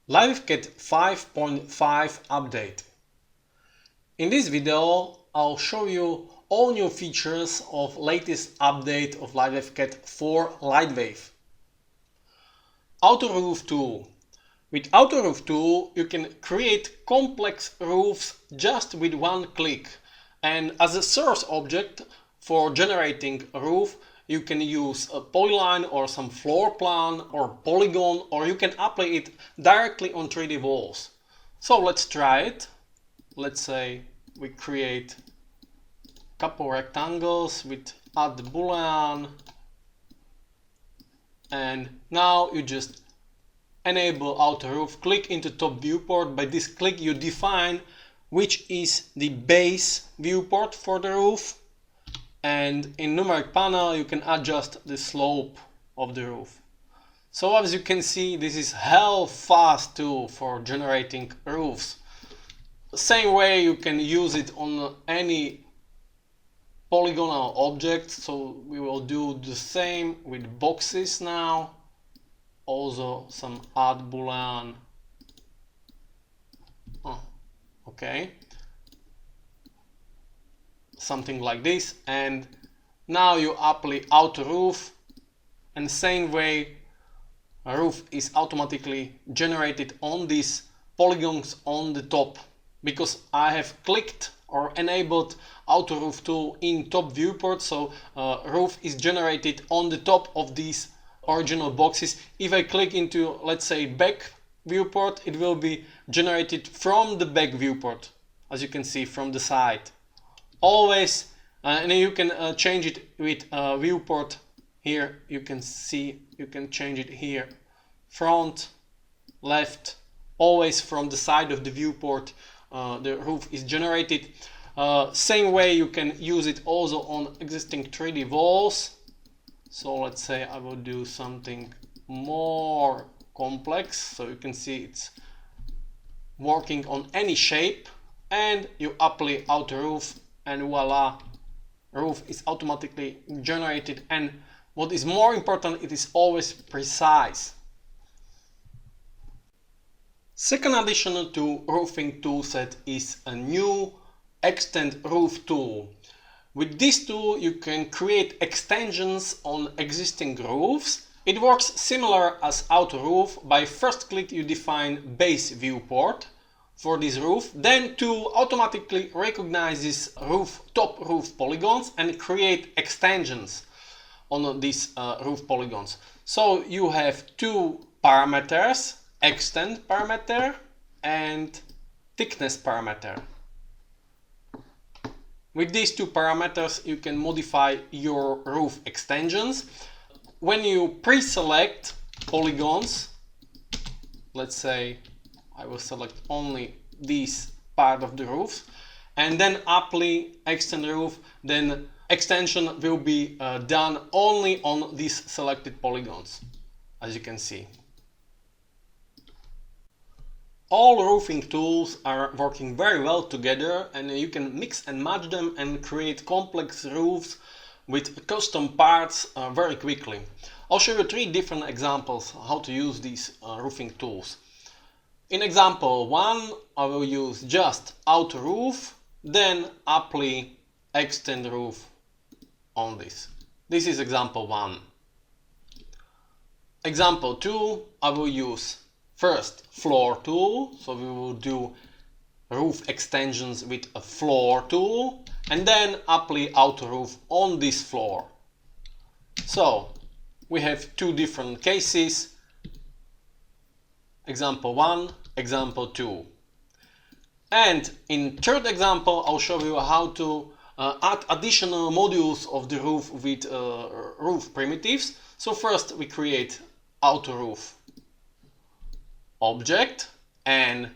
LightWave 5.5 update. In this video, I'll show you all new features of latest update of LightWave for LightWave. Auto Roof Tool. With Auto Roof Tool, you can create complex roofs just with one click. And as a source object for generating a roof, you can use a polyline or some floor plan or polygon, or you can apply it directly on 3D walls. So let's try it. Let's say we create a couple rectangles with add boolean, and now you just enable auto roof, click into top viewport. By this click you define which is the base viewport for the roof, and in numeric panel you can adjust the slope of the roof. So as you can see, this is hell fast tool for generating roofs. Same way you can use it on any polygonal object, so we will do the same with boxes now. Also some add boolean. Okay, something like this, and now you apply auto roof, and same way a roof is automatically generated on these polygons on the top, because I have clicked or enabled auto roof tool in top viewport, so roof is generated on the top of these original boxes. If I click into, let's say, back viewport, it will be generated from the back viewport, as you can see from the side. Always, and you can change it with viewport. Here you can see, you can change it here, front, left, always from the side of the viewport the roof is generated. Same way you can use it also on existing 3D walls. So let's say I will do something more complex, so you can see it's working on any shape, and you apply auto roof, and voila, roof is automatically generated. And what is more important, it is always precise. Second addition to roofing toolset is a new extend roof tool. With this tool you can create extensions on existing roofs. It works similar as auto roof. By first click you define base viewport for this roof, then tool automatically recognizes top roof polygons and create extensions on these roof polygons. So you have two parameters, extend parameter and thickness parameter. With these two parameters you can modify your roof extensions. When you pre-select polygons, let's say I will select only this part of the roof and then apply extend roof, then extension will be done only on these selected polygons, as you can see. All roofing tools are working very well together, and you can mix and match them and create complex roofs with custom parts very quickly. I'll show you 3 different examples how to use these roofing tools. In example 1, I will use just auto roof, then apply extend roof on this. This is example 1. Example 2, I will use first floor tool, so we will do roof extensions with a floor tool, and then apply auto roof on this floor. So we have 2 different cases, example 1, example 2. And in third example I'll show you how to add additional modules of the roof with roof primitives. So first we create auto roof object, and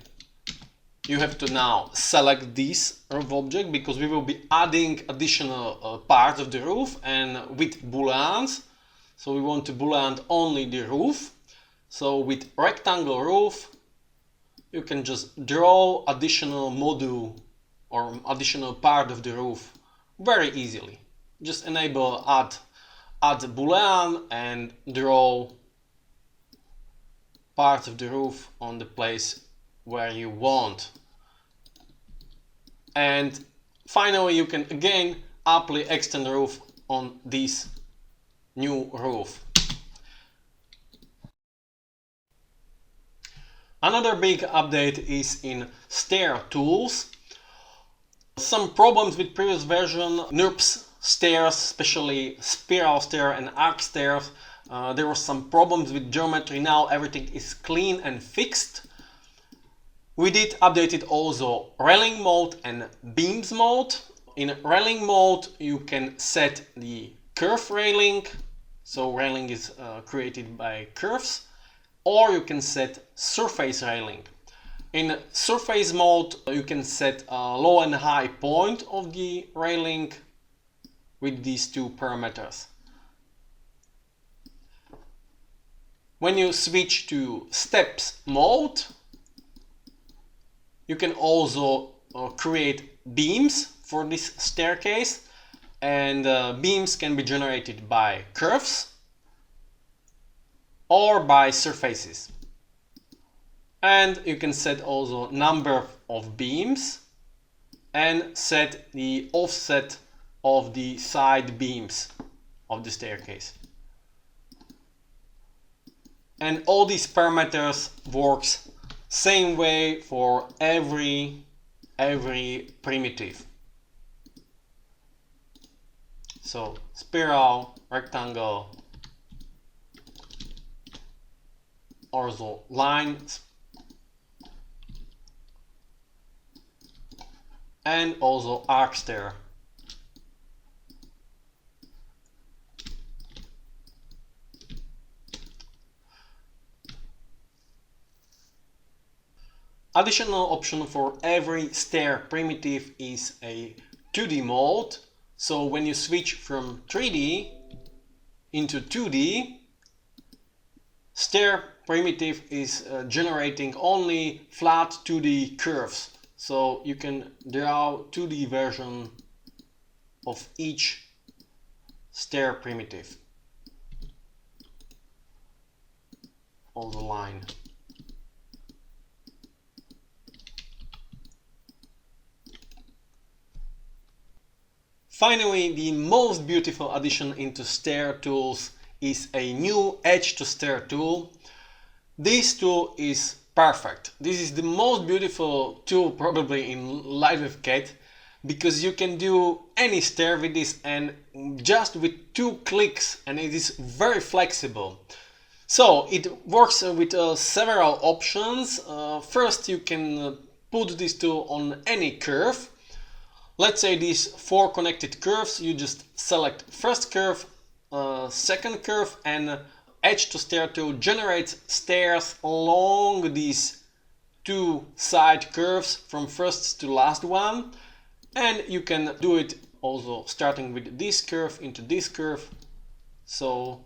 you have to now select this roof object because we will be adding additional parts of the roof and with booleans. So we want to boolean only the roof. So with rectangle roof you can just draw additional module or additional part of the roof very easily. Just enable add boolean and draw parts of the roof on the place where you want. And finally, you can again aptly extend the roof on this new roof. Another big update is in stair tools. Some problems with previous version, NURBS stairs, especially spiral stair and arc stairs. There were some problems with geometry. Now everything is clean and fixed. We did update it also railing mode and beams mode. In railing mode you can set the curve railing, so railing is created by curves, or you can set surface railing. In surface mode you can set a low and high point of the railing with these two parameters. When you switch to steps mode, you can also create beams for this staircase, and beams can be generated by curves or by surfaces. And you can set also number of beams and set the offset of the side beams of the staircase. And all these parameters works same way for every primitive. So spiral, rectangle, also lines, and also arc stair. Additional option for every stair primitive is a 2D mode. So when you switch from 3D into 2D, stair primitive is generating only flat 2D curves. So you can draw 2D version of each stair primitive on the line. Finally, the most beautiful addition into stair tools is a new edge to stair tool. This tool is perfect. This is the most beautiful tool probably in LightWave, because you can do any stair with this and just with 2 clicks, and it is very flexible. So it works with several options. First, you can put this tool on any curve. Let's say these 4 connected curves, you just select first curve, second curve, and edge to stair tool generates stairs along these 2 side curves from first to last one. And you can do it also starting with this curve into this curve. So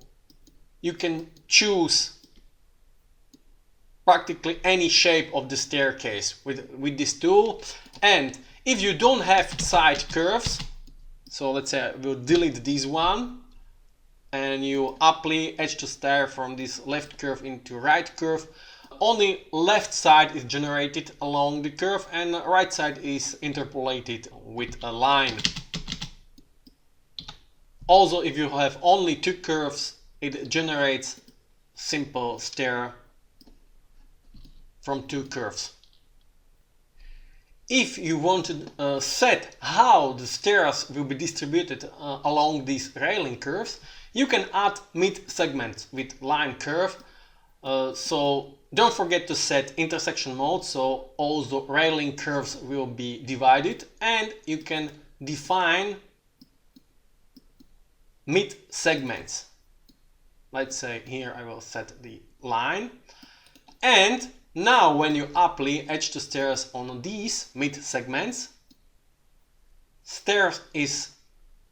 you can choose practically any shape of the staircase with this tool. And if you don't have side curves, so let's say I will delete this one, and you apply edge to stair from this left curve into right curve, only left side is generated along the curve and right side is interpolated with a line. Also, if you have only 2 curves, it generates simple stair from 2 curves. If you want to set how the stairs will be distributed along these railing curves, you can add mid segments with line curve. So don't forget to set intersection mode, so all the railing curves will be divided, and you can define mid segments. Let's say here I will set the line, and now when you apply edge to stairs on these mid segments, stairs is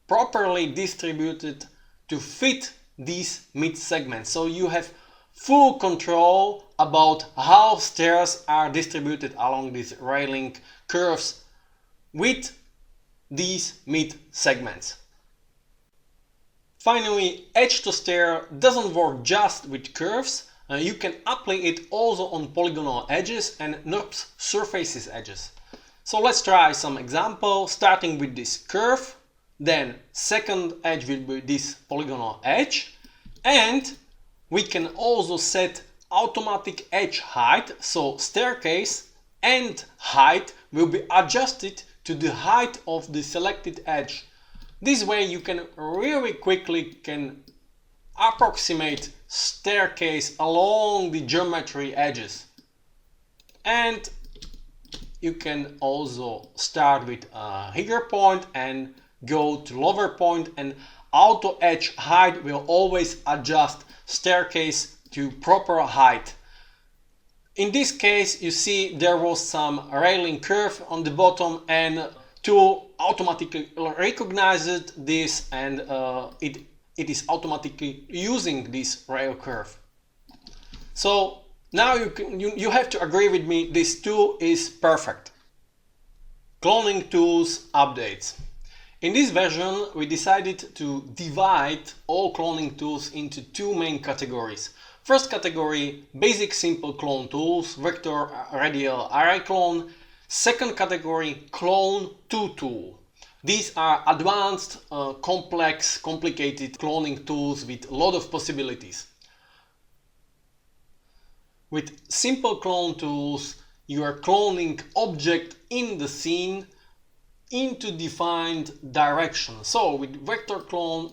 properly distributed to fit these mid segments. So you have full control about how stairs are distributed along these railing curves with these mid segments. Finally, edge to stair doesn't work just with curves. you can apply it also on polygonal edges and NURBS surfaces edges. So let's try some example, starting with this curve. Then second edge will be this polygonal edge, and we can also set automatic edge height, so staircase and height will be adjusted to the height of the selected edge. This way you can really quickly approximate staircase along the geometry edges. And you can also start with a higher point and go to lower point, and auto edge height will always adjust staircase to proper height. In this case, you see there was some railing curve on the bottom, and tool automatically recognized this, and it is automatically using this rail curve. So now you have to agree with me, this tool is perfect. Cloning tools updates. In this version, we decided to divide all cloning tools into two main categories. First category, basic simple clone tools, vector, radial, array clone. Second category, clone to tool. These are advanced, complex, complicated cloning tools with a lot of possibilities. With simple clone tools, you are cloning object in the scene into defined direction. So with vector clone,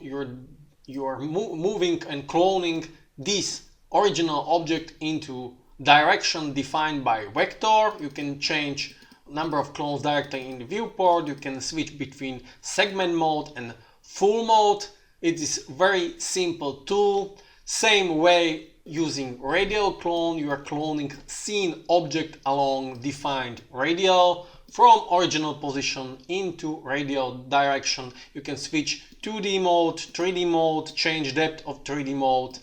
you are moving and cloning this original object into direction defined by vector. You can change number of clones directly in the viewport. You can switch between segment mode and full mode. It is very simple tool. Same way using radial clone, you are cloning scene object along defined radial from original position into radial direction. You can switch 2D mode, 3D mode, change depth of 3D mode,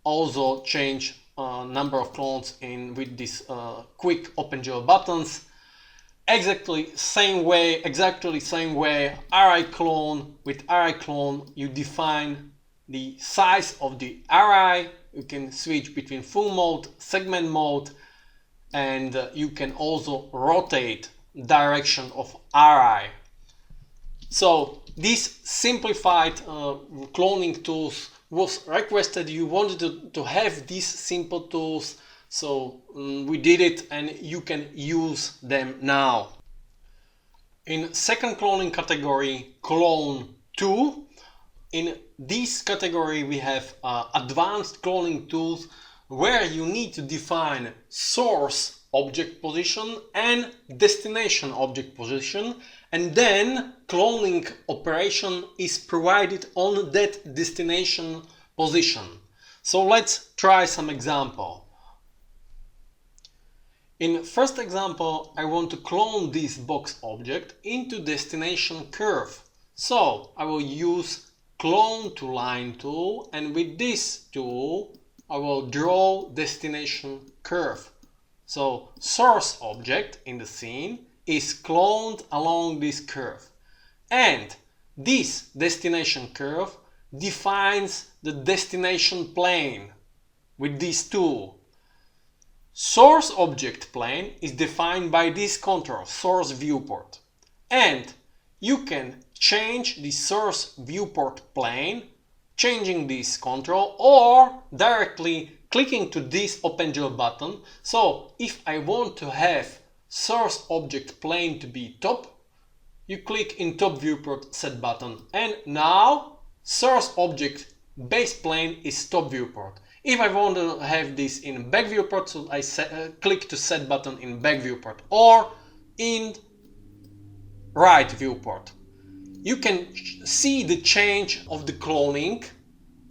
also change number of clones with these quick OpenGL buttons. Exactly same way, array clone. With array clone, you define the size of the array. You can switch between full mode, segment mode, and you can also rotate direction of array. So this simplified cloning tools was requested. You wanted to have these simple tools, so we did it, and you can use them now. In second cloning category, clone to. In this category we have advanced cloning tools where you need to define source object position and destination object position, and then cloning operation is provided on that destination position. So let's try some example. In first example, I want to clone this box object into destination curve. So I will use clone to line tool, and with this tool I will draw destination curve. So source object in the scene is cloned along this curve, and this destination curve defines the destination plane with this tool. Source object plane is defined by this control, source viewport, and you can change the source viewport plane changing this control or directly clicking to this OpenGL button. So if I want to have source object plane to be top, you click in top viewport set button, and now source object base plane is top viewport. If I want to have this in back viewport, so I click to set button in back viewport or in right viewport. You can see the change of the cloning,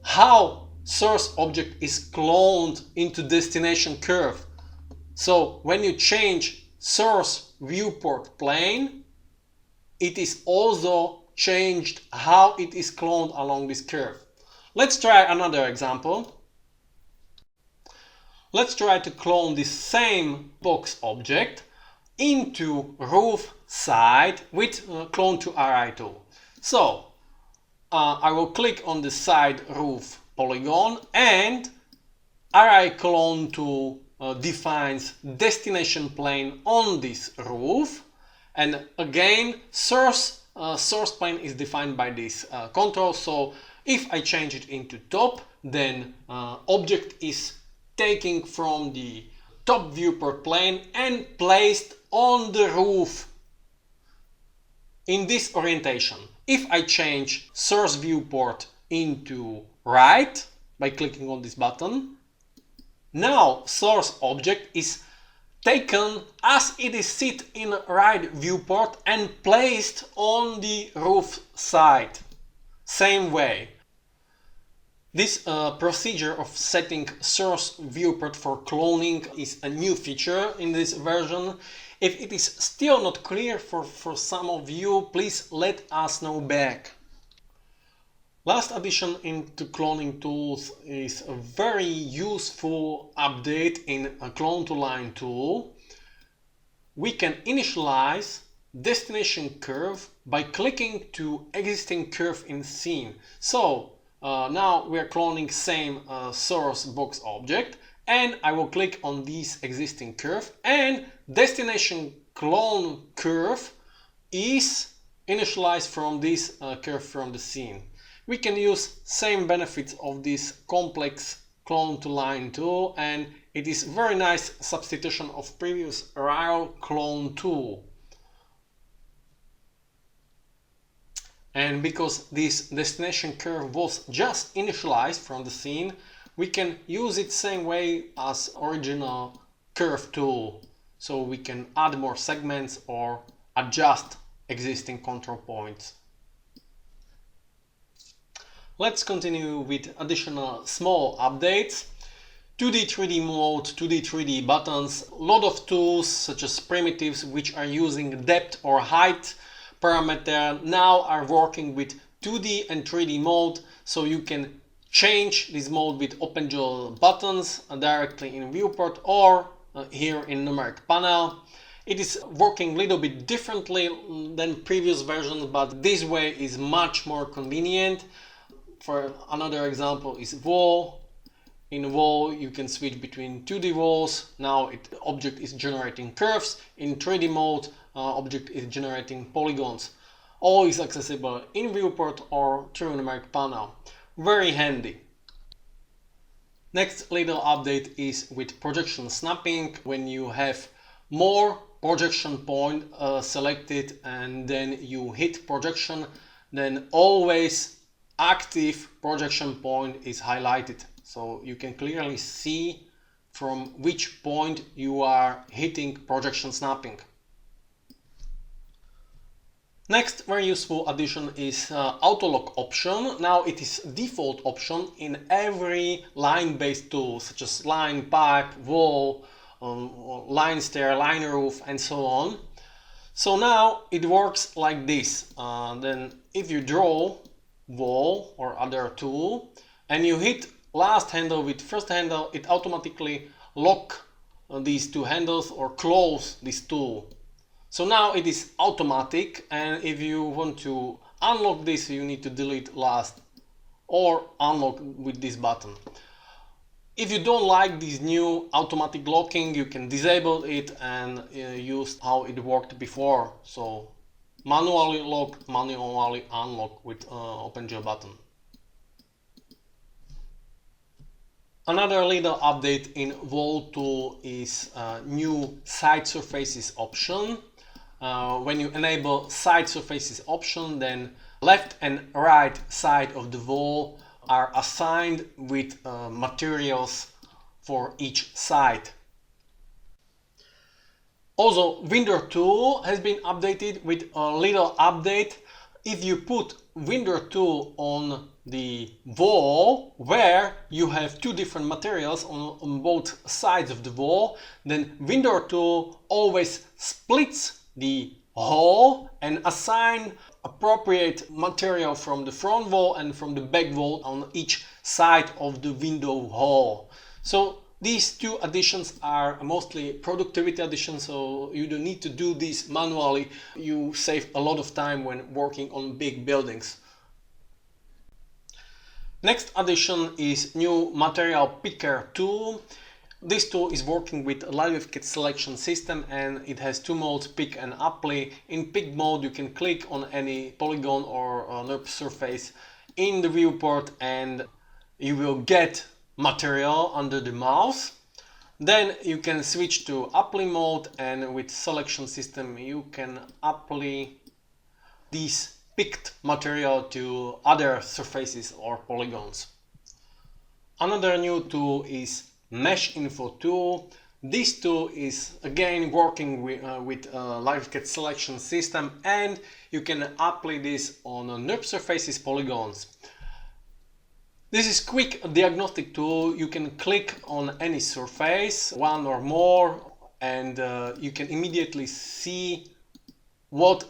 how source object is cloned into destination curve. So when you change source viewport plane, it is also changed how it is cloned along this curve. Let's try another example. Let's try to clone this same box object into roof side with clone to array tool. So I will click on the side roof polygon, and Array clone tool defines destination plane on this roof, and again source plane is defined by this control. So if I change it into top, then object is taken from the top viewport plane and placed on the roof in this orientation. If I change source viewport into right by clicking on this button, now source object is taken as it is sit in right viewport and placed on the roof side. Same way. This procedure of setting source viewport for cloning is a new feature in this version. If it is still not clear for some of you, please let us know back. Last addition into cloning tools is a very useful update in a clone to line tool. We can initialize destination curve by clicking to existing curve in scene. So now we are cloning same source box object, and I will click on this existing curve, and destination clone curve is initialized from this curve from the scene. We can use same benefits of this complex clone to line tool, and it is very nice substitution of previous rail clone tool. And because this destination curve was just initialized from the scene, we can use it same way as original curve tool. So we can add more segments or adjust existing control points. Let's continue with additional small updates. 2D, 3D mode, 2D, 3D buttons, a lot of tools such as primitives which are using depth or height parameter now are working with 2D and 3D mode, so you can change this mode with OpenGL buttons directly in viewport or here in numeric panel. It is working a little bit differently than previous versions, but this way is much more convenient. For another example is wall. In wall you can switch between 2D walls. Now object is generating curves. In 3D mode object is generating polygons. All is accessible in viewport or through numeric panel. Very handy. Next little update is with projection snapping. When you have more projection point selected and then you hit projection, then always active projection point is highlighted, so you can clearly see from which point you are hitting projection snapping. Next very useful addition is auto lock option. Now it is default option in every line based tool such as line, pipe, wall, line stair, line roof and so on. So now it works like this. Then if you draw wall or other tool and you hit last handle with first handle, it automatically lock these two handles or close this tool. So now it is automatic, and if you want to unlock this you need to delete last or unlock with this button. If you don't like this new automatic locking, you can disable it and use how it worked before. So manually lock, manually unlock with OpenGL button. Another little update in wall tool is new side surfaces option. When you enable side surfaces option, then left and right side of the wall are assigned with materials for each side. Also, window tool has been updated with a little update. If you put window tool on the wall where you have two different materials on both sides of the wall, then window tool always splits the hole and assign appropriate material from the front wall and from the back wall on each side of the window hole. So these two additions are mostly productivity additions, so you don't need to do this manually. You save a lot of time when working on big buildings. Next addition is new material picker tool. This tool is working with LightWave selection system and it has two modes, pick and apply. In pick mode you can click on any polygon or NURB surface in the viewport and you will get material under the mouse. Then you can switch to apply mode and with selection system you can apply this picked material to other surfaces or polygons. Another new tool is Mesh Info tool. This tool is again working with LightWave selection system and you can apply this on NURB surfaces polygons. This is quick diagnostic tool. You can click on any surface, one or more, and you can immediately see what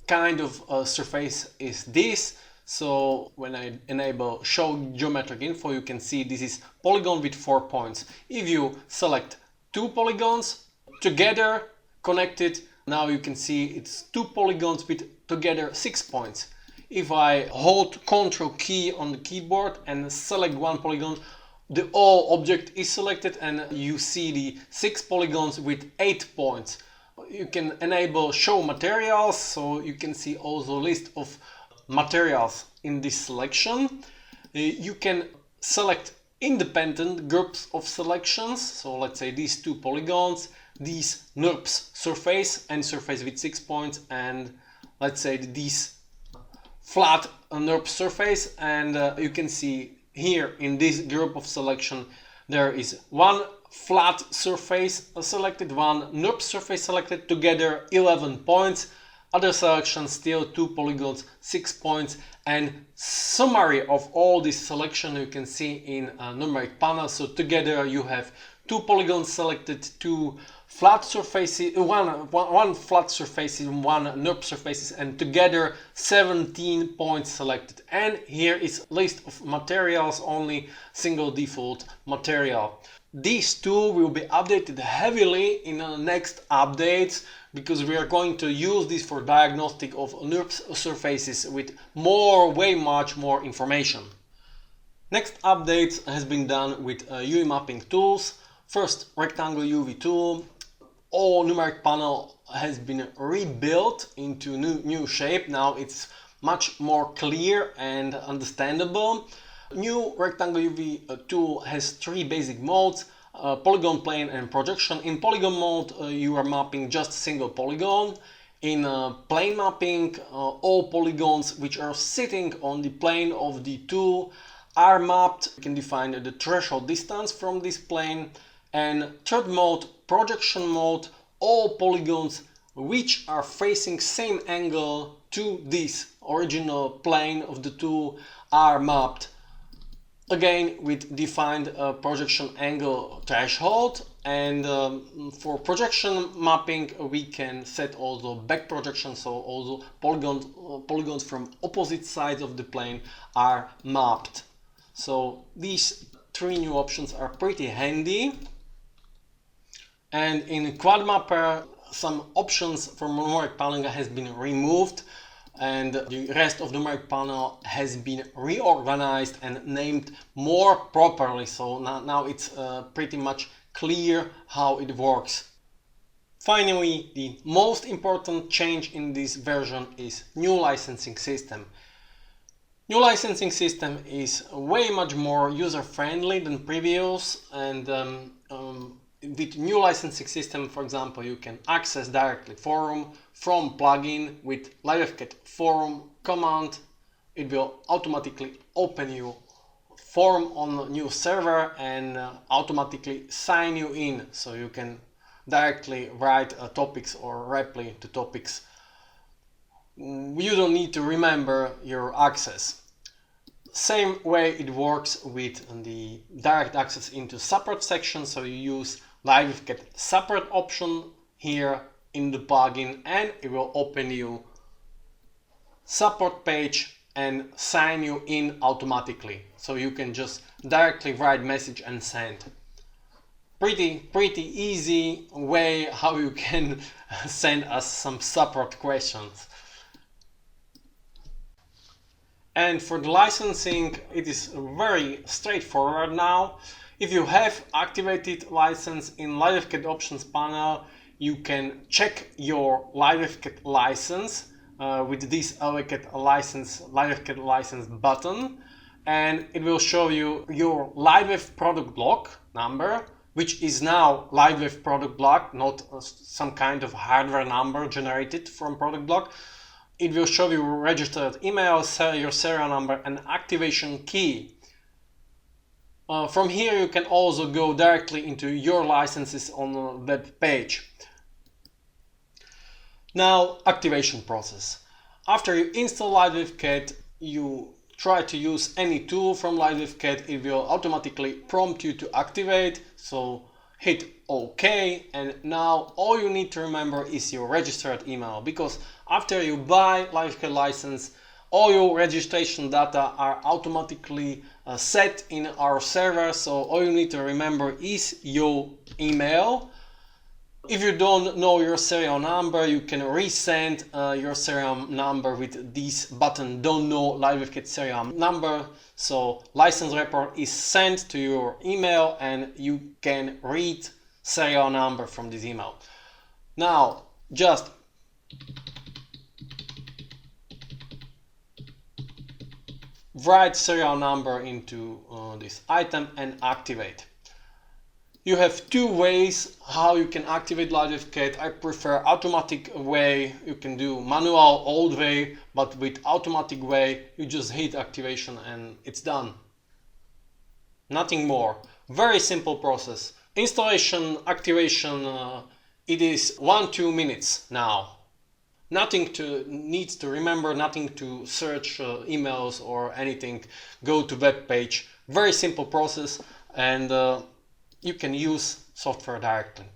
kind of surface is this. So when I enable show geometric info, you can see this is polygon with 4 points. If you select two polygons together connected, now you can see it's two polygons with together 6 points. If I hold Ctrl key on the keyboard and select one polygon, the whole object is selected and you see the 6 polygons with 8 points. You can enable show materials, so you can see also list of materials in this selection. You can select independent groups of selections, so let's say these two polygons, these NURBS surface and surface with 6 points, and let's say this flat NURB surface, and you can see here in this group of selection there is one flat surface selected, one NURB surface selected, together 11 points. Other selections still 2 polygons, 6 points, and summary of all this selection you can see in a numeric panel. So together you have 2 polygons selected, 2 flat surfaces, one flat surface, one NURB surfaces, and together 17 points selected. And here is list of materials, only single default material. This tool will be updated heavily in the next updates because we are going to use this for diagnostic of NURB surfaces with way much more information. Next update has been done with UI mapping tools. First, rectangle UV tool. All numeric panel has been rebuilt into new shape. Now it's much more clear and understandable. New rectangle UV tool has 3 basic modes: polygon, plane and projection. In polygon mode you are mapping just single polygon. In plane mapping all polygons which are sitting on the plane of the tool are mapped. You can define the threshold distance from this plane. And third mode, projection mode, all polygons which are facing same angle to this original plane of the tool are mapped. Again with defined projection angle threshold, and for projection mapping we can set also back projection, so also polygons from opposite sides of the plane are mapped. So these 3 new options are pretty handy. And in Quad Mapper some options from numeric panel has been removed, and the rest of the numeric panel has been reorganized and named more properly. So now it's pretty much clear how it works. Finally, the most important change in this version is new licensing system. New licensing system is way much more user-friendly than previous, and with new licensing system, for example, you can access directly forum from plugin with LightWave forum command. It will automatically open you forum on a new server and automatically sign you in, so you can directly write topics or reply to topics. You don't need to remember your access. Same way it works with the direct access into support section, so you use LightWave support option here in the plugin and it will open you support page and sign you in automatically, so you can just directly write message and send. Pretty easy way how you can send us some support questions. And for the licensing, it is very straightforward now. If you have activated license in LightWave options panel, you can check your LightWave license with this LwCad license button, and it will show you your LightWave product block number, which is now LightWave product block, not some kind of hardware number generated from product block. It will show you registered email, your serial number, and activation key. From here you can also go directly into your licenses on the web page. Now, activation process. After you install LightWave, you try to use any tool from LightWave, it will automatically prompt you to activate, so hit OK, and now all you need to remember is your registered email, because after you buy LightWave license, all your registration data are automatically set in our server, so all you need to remember is your email. If you don't know your serial number, you can resend your serial number with this button, don't know LightWave serial number. So license report is sent to your email and you can read serial number from this email. Now just write serial number into this item and activate. You have two ways how you can activate LightWave. I prefer automatic way. You can do manual old way, but with automatic way you just hit activation and it's done. Nothing more. Very simple process. Installation, activation, it is 1-2 minutes now. Nothing needs to remember, nothing to search emails or anything. Go to web page. Very simple process, and you can use software directly.